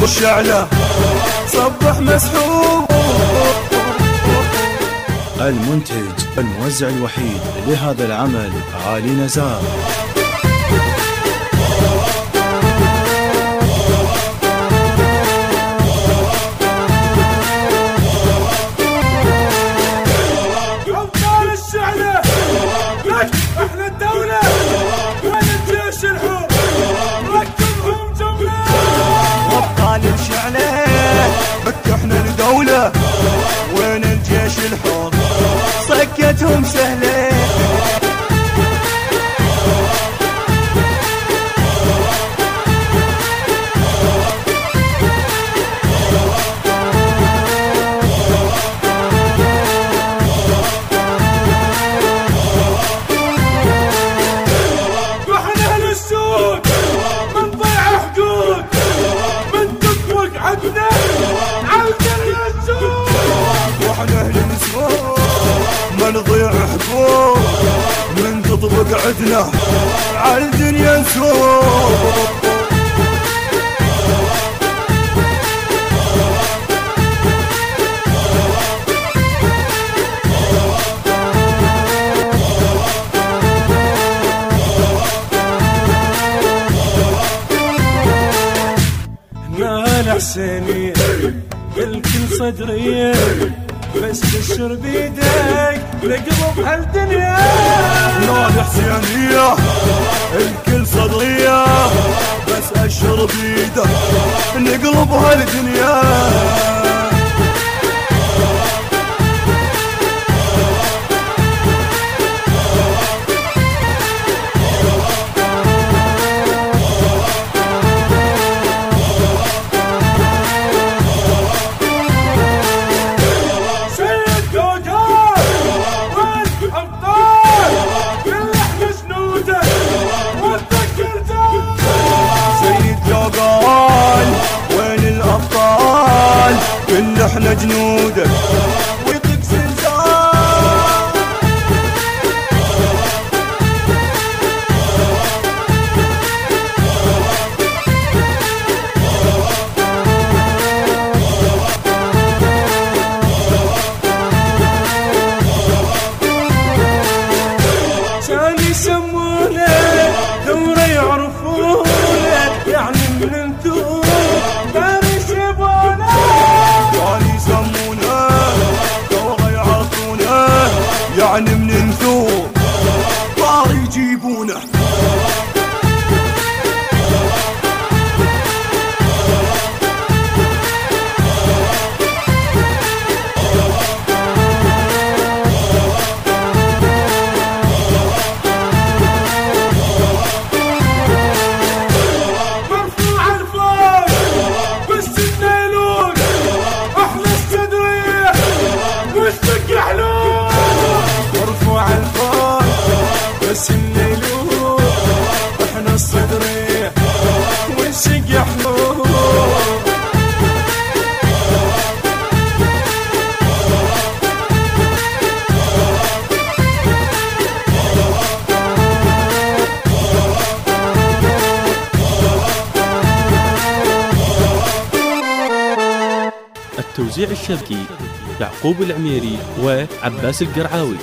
الشعلة صبح مسحوب. المنتج الموزع الوحيد لهذا العمل علي نزار. أبطال الشعلة احنا الدولة وين الجيش الحر ركبهم جملة. أبطال الشعلة بك احنا الدولة وين الجيش الحر صكتهم سهلة. واحنا اهل السود من ضيع حدود من تطوق عدنا عالدنيا السود. واحنا اهل السود ما نضيع حقوق من تطبق عدنا عالدنيا نسوق. احنا الحسينية الكل صدرية بس تشر بيدك نقلب هالدنيا. احنا الحسينية الكل صدرية بس اشر بيدك نقلب هالدنيا. وين الأبطال كل احنا جنودك ويطق زلزال. كان يسمونه دورة يعرفونه يعني من انتو داري شبونه. كان يسمونه دورة يعرفونه يعني من انتو داري يجيبونه. مرفوع الفوق بس النيلون احنا الصدرية والشق حلول. التوزيع الشبكي يعقوب العميري وعباس القرعاوي.